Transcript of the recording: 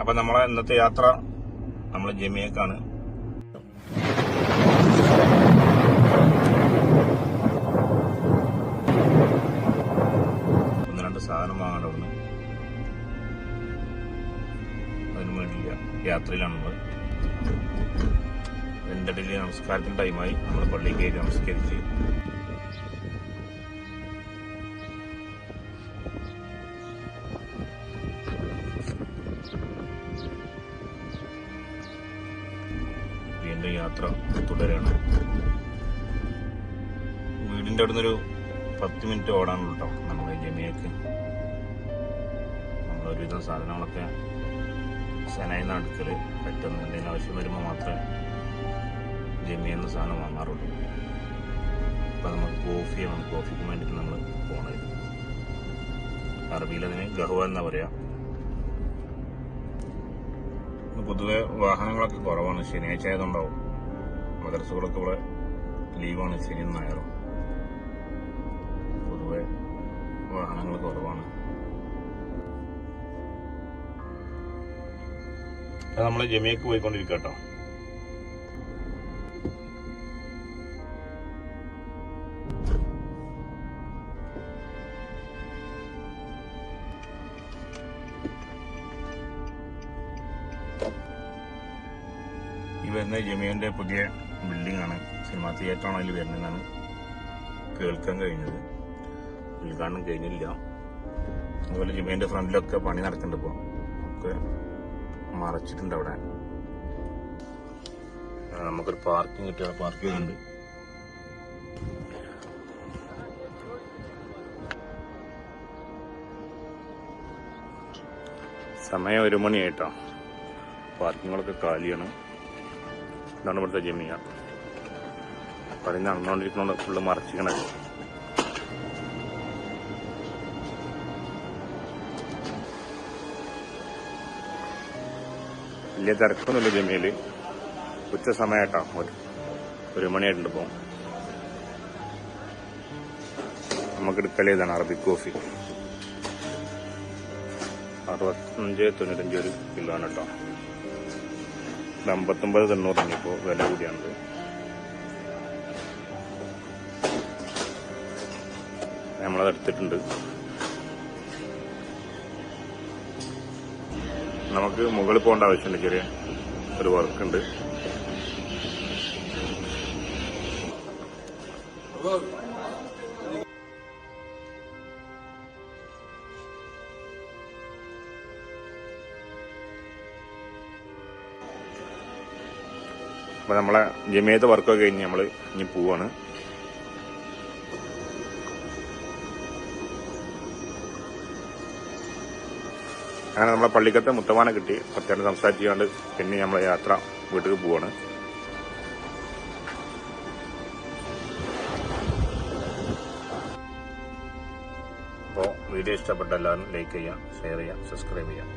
അപ്പൊ നമ്മളെ ഇന്നത്തെ യാത്ര നമ്മൾ ജമിയക്കാണ്. ഒന്ന് രണ്ട് സാധനം വാങ്ങാൻ അവിടുന്ന്, അതിന് വേണ്ടിയില്ല യാത്രയിലാണ് നമ്മൾ. എൻ്റെ ഇടയിൽ നമസ്കാരത്തിന് ടൈമായി. നമ്മൾ പള്ളിയിൽ കയറി നമസ്കരിച്ച് വീണ്ടും യാത്ര തുടരാണ്. വീടിൻ്റെ അവിടെ നിന്നൊരു 10 മിനിറ്റ് ഓടാനുള്ള കേട്ടോ നമ്മുടെ ജമിയക്ക്. നമ്മളൊരുവിധം സാധനങ്ങളൊക്കെ സനായിന്ന് അടുക്കൽ പറ്റുന്ന എന്തെങ്കിലും ആവശ്യം വരുമ്പോൾ മാത്രമേ ജമിയെന്ന സാധനം വാങ്ങാറുള്ളൂ. അപ്പം നമുക്ക് കോഫിയാണ്, കോഫിക്ക് വേണ്ടിയിട്ട് നമ്മൾ പോകണത്. അറബിയിൽ അതിന് ഗഹ്വ എന്നാ പറയാ. പൊതുവെ വാഹനങ്ങളൊക്കെ കുറവാണ്. ശനിയാഴ്ച ആയതുകൊണ്ടാവും. മദ്രസകളൊക്കെ ഇവിടെ ലീവാണ് ശനിയും ഞായറും. പൊതുവെ വാഹനങ്ങൾ കുറവാണ്. അത് നമ്മൾ ജമിയക്ക് പോയിക്കൊണ്ടിരിക്കുക കേട്ടോ. ഈ വരുന്ന ജമിയന്റെ പുതിയ ബിൽഡിംഗ് ആണ്. സിനിമാ തിയേറ്ററാണ് അതിൽ വരുന്നതെന്നാണ് കേൾക്കാൻ കഴിഞ്ഞത്. ഉദ്ഘാടനം കഴിഞ്ഞില്ല. അതുപോലെ ജമിയന്റെ ഫ്രണ്ടിലൊക്കെ പണി നടക്കുന്നുണ്ട്. ഇപ്പോൾ ഒക്കെ മറച്ചിട്ടുണ്ട്. അവിടെ നമുക്കൊരു പാർക്കിംഗ് കിട്ടിയ പാർക്ക് ചെയ്യുന്നുണ്ട്. സമയം 1 മണിയായിട്ടോ. പാർക്കിങ്ങുകളൊക്കെ കാലിയാണ്. ഇതാണ് ഇവിടുത്തെ ജമിയ. പണി നടന്നുകൊണ്ടിരിക്കുന്നതുകൊണ്ട് ഫുള്ള് മറച്ചിക്കണത്. വലിയ തിരക്കൊന്നുമില്ല ജമിയയില്. ഉച്ച സമയമായിട്ടോ. 1 മണിയായിട്ടുണ്ട്. ഇപ്പോൾ നമുക്ക് എടുക്കലേതാണ് അറബിക് കോഫി. 65-95 ഒരു കിലോ ആണ് കേട്ടോ. 59-90 ഇപ്പോൾ വില കൂടിയാണത്. നമ്മളത് എടുത്തിട്ടുണ്ട്. നമുക്ക് മുകളിൽ പോകേണ്ട ആവശ്യമുണ്ട്. ചെറിയ ഒരു വർക്കുണ്ട്. അപ്പൊ നമ്മളെ ജമിയത്തെ വർക്കൊക്കെ കഴിഞ്ഞ് നമ്മൾ ഇനി പോവാണ്. അങ്ങനെ നമ്മളെ പള്ളിക്കത്തെ മുത്തമാനെ കിട്ടി. കുറച്ചേരം സംസാരിച്ചുകൊണ്ട് പിന്നെ നമ്മളെ യാത്ര വീട്ടിൽ പോവാണ്. അപ്പോൾ വീഡിയോ ഇഷ്ടപ്പെട്ട എല്ലാവരും ലൈക്ക് ചെയ്യാം, ഷെയർ ചെയ്യാം, സബ്സ്ക്രൈബ് ചെയ്യാം.